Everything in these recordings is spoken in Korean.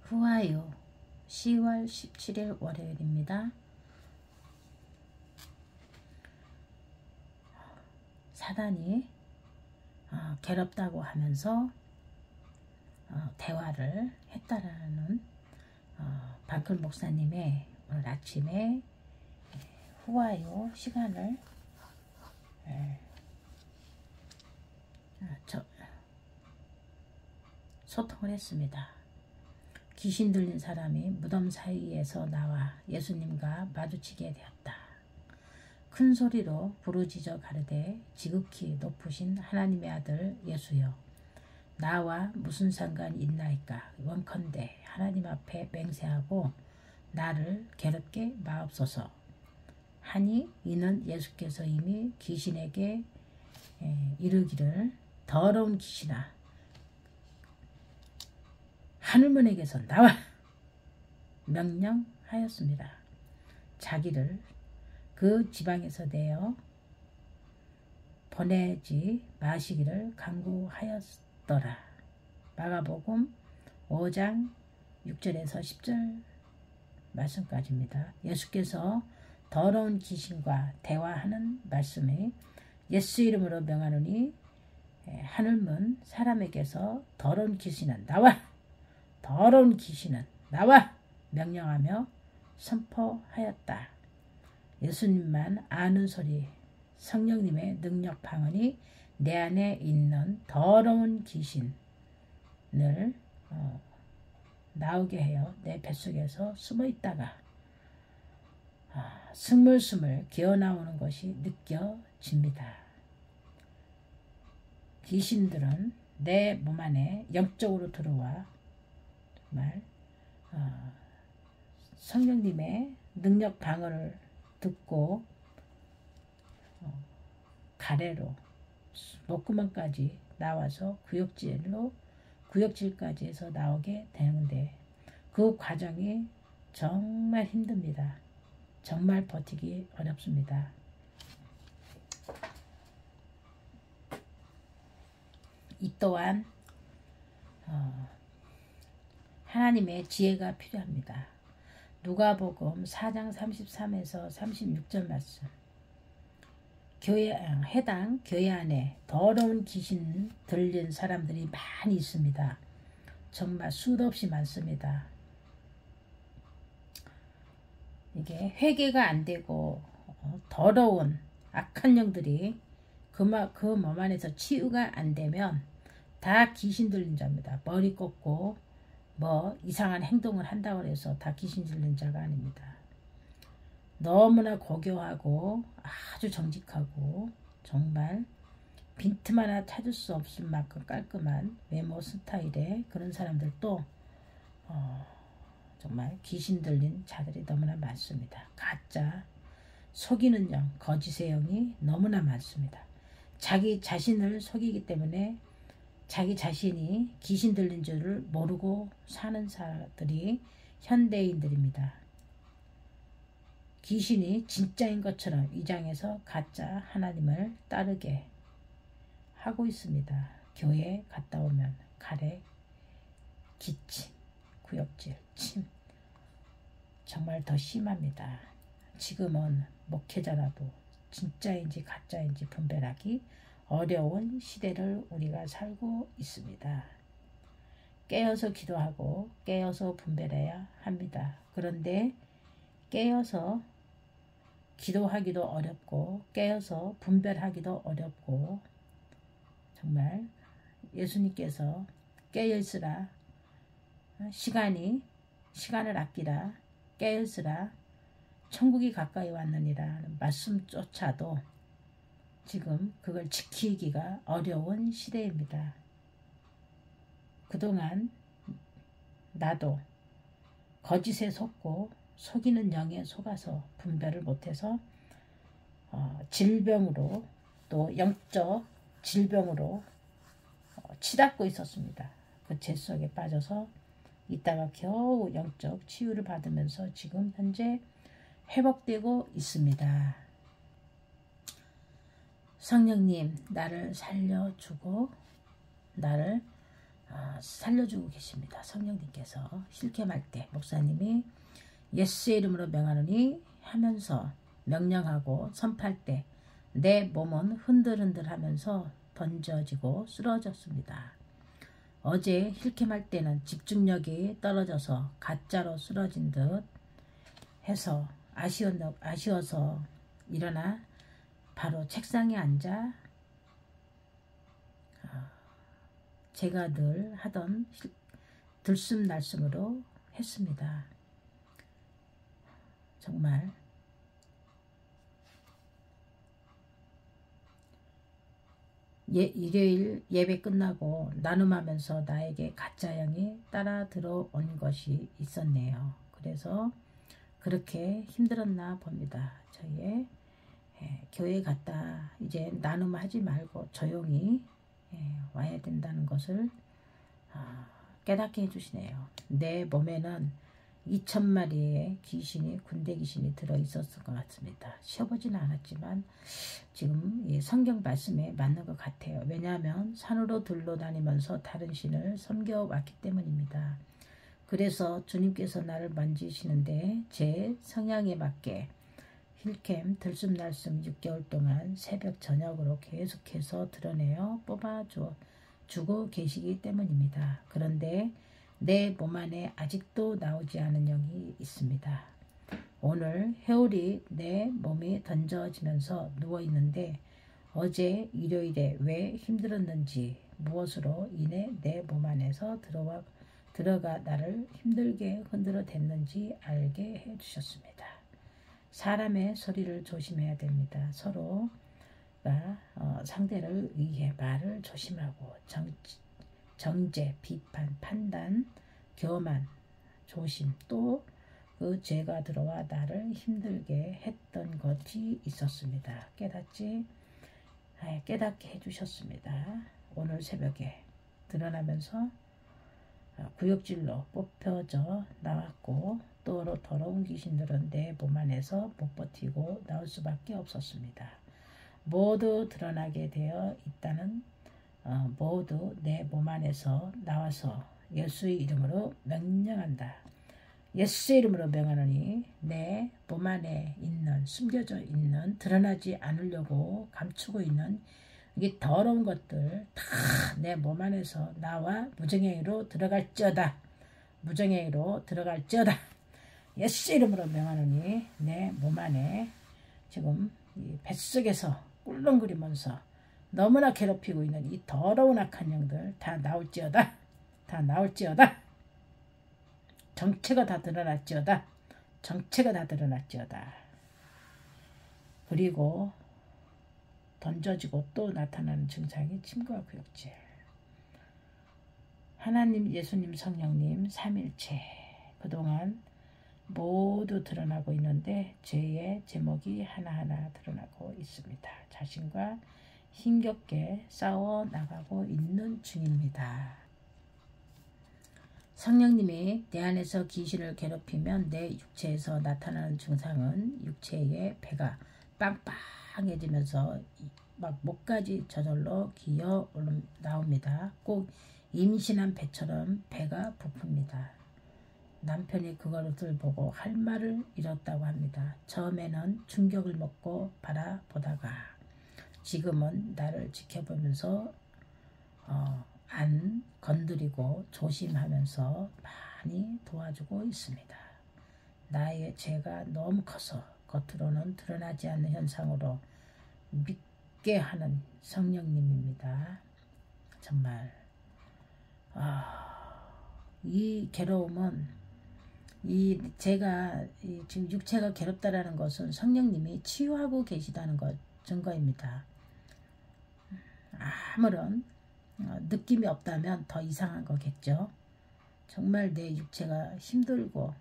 후아유 10월 17일 월요일입니다. 사단이 괴롭다고 하면서 대화를 했다라는 방클 목사님의 오늘 아침에 후아유 시간을 소통을 했습니다. 귀신 들린 사람이 무덤 사이에서 나와 예수님과 마주치게 되었다. 큰 소리로 부르짖어 가르되 지극히 높으신 하나님의 아들 예수여, 나와 무슨 상관이 있나이까? 원컨대 하나님 앞에 맹세하고 나를 괴롭게 마옵소서 하니, 이는 예수께서 이미 귀신에게 이르기를 더러운 귀신아, 하늘문에게서 나와 명령하였습니다. 자기를 그 지방에서 내어 보내지 마시기를 간구하였더라. 마가복음 5장 6절에서 10절 말씀까지입니다. 예수께서 더러운 귀신과 대화하는 말씀이 예수 이름으로 명하노니 하늘문 사람에게서 더러운 귀신은 나와, 더러운 귀신은 나와 명령하며 선포하였다. 예수님만 아는 소리, 성령님의 능력 방언이 내 안에 있는 더러운 귀신을 나오게 하여 내 뱃속에서 숨어 있다가 스물스물 기어나오는 것이 느껴집니다. 귀신들은 내 몸 안에 영적으로 들어와 정말 성령님의 능력 방언을 듣고 가래로 목구멍까지 나와서 구역질까지 해서 나오게 되는데, 그 과정이 정말 힘듭니다. 정말 버티기 어렵습니다. 이 또한 하나님의 지혜가 필요합니다. 누가복음 4장 33에서 36절 말씀. 해당 교회 안에 더러운 귀신 들린 사람들이 많이 있습니다. 정말 수도 없이 많습니다. 이게 회개가 안 되고 더러운 악한 영들이 그 몸 안에서 치유가 안 되면 다 귀신 들린 자입니다. 머리 꺾고 뭐 이상한 행동을 한다고 해서 다 귀신 들린 자가 아닙니다. 너무나 고교하고 아주 정직하고 정말 빈틈 하나 찾을 수 없을 만큼 깔끔한 외모 스타일의 그런 사람들도 정말 귀신 들린 자들이 너무나 많습니다. 가짜, 속이는 영, 거짓의 영이 너무나 많습니다. 자기 자신을 속이기 때문에 자기 자신이 귀신 들린 줄을 모르고 사는 사람들이 현대인들입니다. 귀신이 진짜인 것처럼 위장해서 가짜 하나님을 따르게 하고 있습니다. 교회에 갔다 오면 가래, 기침, 구역질, 침 정말 더 심합니다. 지금은 목회자라도 진짜인지 가짜인지 분별하기 어려운 시대를 우리가 살고 있습니다. 깨어서 기도하고 깨어서 분별해야 합니다. 그런데 깨어서 기도하기도 어렵고 깨어서 분별하기도 어렵고, 정말 예수님께서 깨어있으라, 시간을 아끼라, 깨어있으라, 천국이 가까이 왔느니라 말씀조차도 지금 그걸 지키기가 어려운 시대입니다. 그동안 나도 거짓에 속고 속이는 영에 속아서 분별을 못해서 질병으로, 또 영적 질병으로 치닫고 있었습니다. 그 죄 속에 빠져서 있다가 겨우 영적 치유를 받으면서 지금 현재 회복되고 있습니다. 성령님, 나를 살려주고 나를 살려주고 계십니다. 성령님께서 실캠할 때 목사님이 예수의 이름으로 명하노니 하면서 명령하고 선포할 때 내 몸은 흔들흔들 하면서 던져지고 쓰러졌습니다. 어제 힐캠할 때는 집중력이 떨어져서 가짜로 쓰러진 듯 해서 아쉬워서 일어나 바로 책상에 앉아 제가 늘 하던 들숨날숨으로 했습니다. 정말 일요일 예배 끝나고 나눔하면서 나에게 가짜형이 따라 들어온 것이 있었네요. 그래서 그렇게 힘들었나 봅니다. 저희 교회 갔다 이제 나눔하지 말고 조용히 와야 된다는 것을 깨닫게 해주시네요. 내 몸에는 2,000마리의 귀신이 군대 귀신이 들어있었을 것 같습니다. 쉬어보지는 않았지만 지금 이 성경 말씀에 맞는 것 같아요. 왜냐하면 산으로 들러 다니면서 다른 신을 섬겨왔기 때문입니다. 그래서 주님께서 나를 만지시는데 제 성향에 맞게 힐캠 들숨날숨 6개월 동안 새벽 저녁으로 계속해서 드러내어 뽑아주고 계시기 때문입니다. 그런데 내 몸 안에 아직도 나오지 않은 영이 있습니다. 오늘 해올이 내 몸이 던져지면서 누워있는데 어제 일요일에 왜 힘들었는지 무엇으로 인해 내 몸 안에서 들어가 나를 힘들게 흔들어 댔는지 알게 해주셨습니다. 사람의 소리를 조심해야 됩니다. 서로가 상대를 위해 말을 조심하고 정죄, 비판, 판단, 교만, 조심 또 그 죄가 들어와 나를 힘들게 했던 것이 있었습니다. 깨닫게 해주셨습니다. 오늘 새벽에 드러나면서 구역질로 뽑혀져 나왔고 또 더러운 귀신들은 내 몸 안에서 못 버티고 나올 수밖에 없었습니다. 모두 드러나게 되어 있다는 모두 내 몸 안에서 나와서 예수의 이름으로 명령한다. 예수의 이름으로 명하노니 내 몸 안에 있는 숨겨져 있는 드러나지 않으려고 감추고 있는 이 더러운 것들 다 내 몸 안에서 나와 무정행위로 들어갈지어다. 무정행위로 들어갈지어다. 예수 이름으로 명하노니 내 몸 안에 지금 이 뱃속에서 꿀렁거리면서 너무나 괴롭히고 있는 이 더러운 악한 영들 다 나올지어다. 다 나올지어다. 정체가 다 드러났지어다. 정체가 다 드러났지어다. 그리고 던져지고 또 나타나는 증상이 침과 구역질. 하나님, 예수님, 성령님, 삼일체 그동안 모두 드러나고 있는데 죄의 제목이 하나하나 드러나고 있습니다. 자신과 힘겹게 싸워 나가고 있는 중입니다. 성령님이 내 안에서 귀신을 괴롭히면 내 육체에서 나타나는 증상은 육체의 배가 빵빵해지면서 막 목까지 저절로 기어 나옵니다. 꼭 임신한 배처럼 배가 부픕니다. 남편이 그것을 보고 할 말을 잃었다고 합니다. 처음에는 충격을 먹고 바라보다가 지금은 나를 지켜보면서 안 건드리고 조심하면서 많이 도와주고 있습니다. 나의 죄가 너무 커서 겉으로는 드러나지 않는 현상으로 믿게 하는 성령님입니다. 정말 이 괴로움은 제가 지금 육체가 괴롭다라는 것은 성령님이 치유하고 계시다는 것 증거입니다. 아무런 느낌이 없다면 더 이상한 거겠죠. 정말 내 육체가 힘들고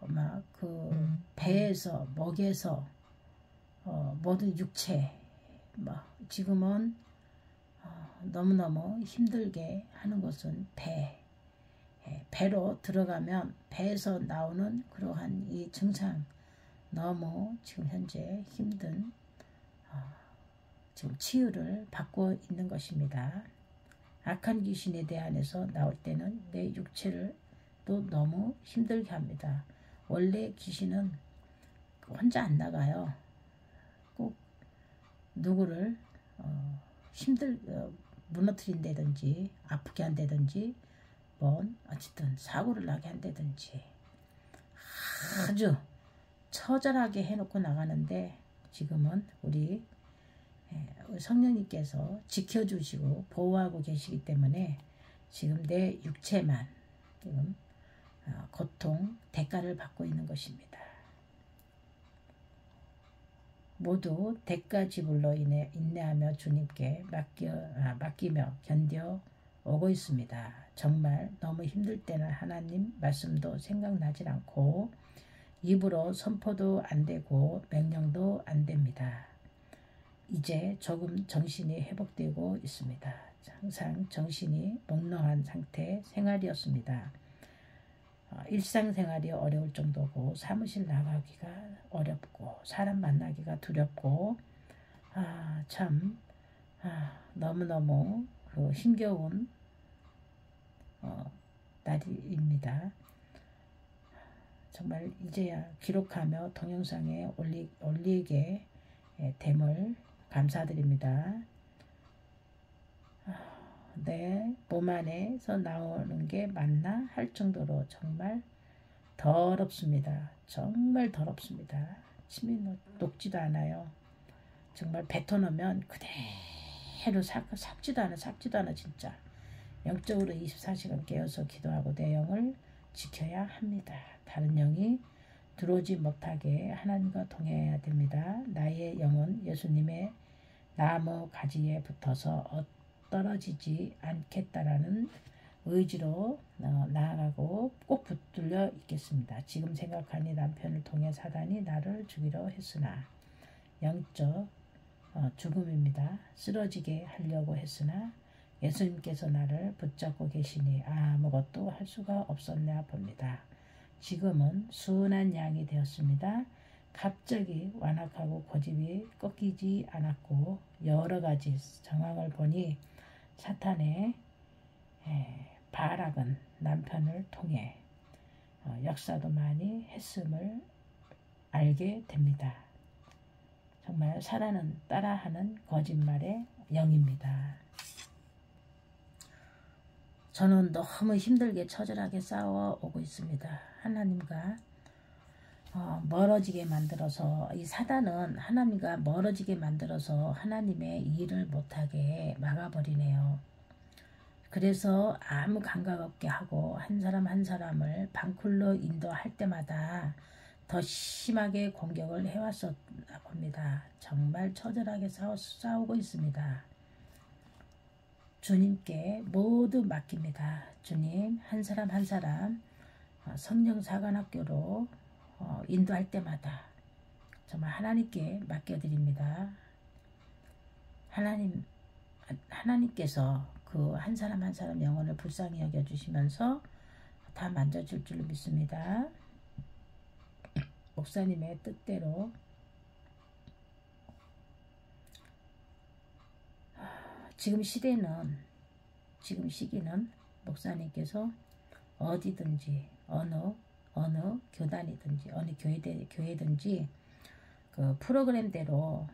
막 그 배에서 목에서 모든 육체 막 지금은 너무너무 힘들게 하는 것은 배로 들어가면 배에서 나오는 그러한 이 증상 너무 지금 현재 힘든 지금 치유를 받고 있는 것입니다. 악한 귀신에 대한해서 나올 때는 내 육체를 또 너무 힘들게 합니다. 원래 귀신은 혼자 안 나가요. 꼭 누구를 무너뜨린다든지 아프게 한다든지 어쨌든 사고를 나게 한다든지 아주 처절하게 해놓고 나가는데, 지금은 우리 성령님께서 지켜주시고 보호하고 계시기 때문에 지금 내 육체만 지금 고통, 대가를 받고 있는 것입니다. 모두 대가 지불로 인해 인내하며 주님께 맡기며 견뎌 오고 있습니다. 정말 너무 힘들 때는 하나님 말씀도 생각나질 않고 입으로 선포도 안 되고 명령도 안 됩니다. 이제 조금 정신이 회복되고 있습니다. 항상 정신이 몽롱한 상태 생활이었습니다. 일상생활이 어려울 정도고 사무실 나가기가 어렵고 사람 만나기가 두렵고 너무너무 힘겨운 날입니다. 정말 이제야 기록하며 동영상에 올리게 됨을 감사드립니다. 내 몸 안에서 나오는 게 맞나 할 정도로 정말 더럽습니다. 정말 더럽습니다. 침이 녹지도 않아요. 정말 뱉어놓으면 그대로 삭지도 않아 진짜. 영적으로 24시간 깨어서 기도하고 내 영을 지켜야 합니다. 다른 영이 들어오지 못하게 하나님과 동행해야 됩니다. 나의 영은 예수님의 나무 가지에 붙어서 떨어지지 않겠다라는 의지로 나아가고 꼭 붙들려 있겠습니다. 지금 생각하니 남편을 통해 사단이 나를 죽이려 했으나 영적 죽음입니다. 쓰러지게 하려고 했으나 예수님께서 나를 붙잡고 계시니 아무것도 할 수가 없었나 봅니다. 지금은 순한 양이 되었습니다. 갑자기 완악하고 고집이 꺾이지 않았고 여러 가지 정황을 보니 사탄의 발악은 남편을 통해 역사도 많이 했음을 알게 됩니다. 정말 사단은 따라하는 거짓말의 영입니다. 저는 너무 힘들게 처절하게 싸워오고 있습니다. 하나님과 멀어지게 만들어서, 이 사단은 하나님과 멀어지게 만들어서 하나님의 일을 못하게 막아버리네요. 그래서 아무 감각 없게 하고 한 사람 한 사람을 방쿨로 인도할 때마다 더 심하게 공격을 해왔었나 봅니다. 정말 처절하게 싸우고 있습니다. 주님께 모두 맡깁니다. 주님, 한 사람 한 사람 성령사관학교로 인도할 때마다 정말 하나님께 맡겨드립니다. 하나님께서 그 한 사람 한 사람 영혼을 불쌍히 여겨주시면서 다 만져줄 줄 믿습니다. 목사님의 뜻대로 지금 시기는 목사님께서 어디든지 어느 교단이든지 어느 교회든지 그 프로그램대로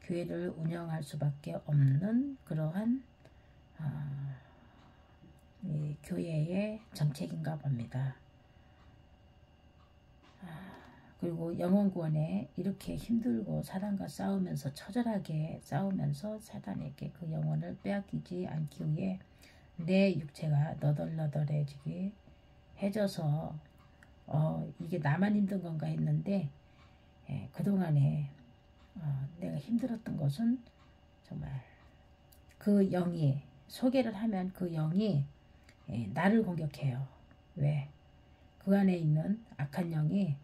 교회를 운영할 수밖에 없는 그러한 이 교회의 정책인가 봅니다. 그리고 영혼구원에 이렇게 힘들고 사단과 싸우면서 처절하게 싸우면서 사단에게 그 영혼을 빼앗기지 않기 위해 내 육체가 너덜너덜해지게 해져서 이게 나만 힘든 건가 했는데 그동안에 내가 힘들었던 것은 정말 그 영이 소개를 하면 그 영이 나를 공격해요. 왜? 그 안에 있는 악한 영이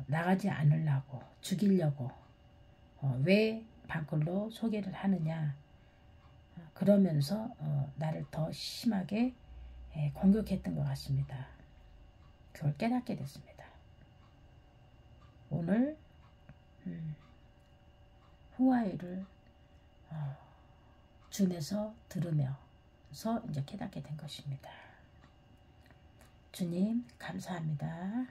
나가지 않으려고 죽이려고 왜 방글로 소개를 하느냐 그러면서 나를 더 심하게 공격했던 것 같습니다. 그걸 깨닫게 됐습니다. 오늘 후화일을 준에서 들으면서 이제 깨닫게 된 것입니다. 주님 감사합니다.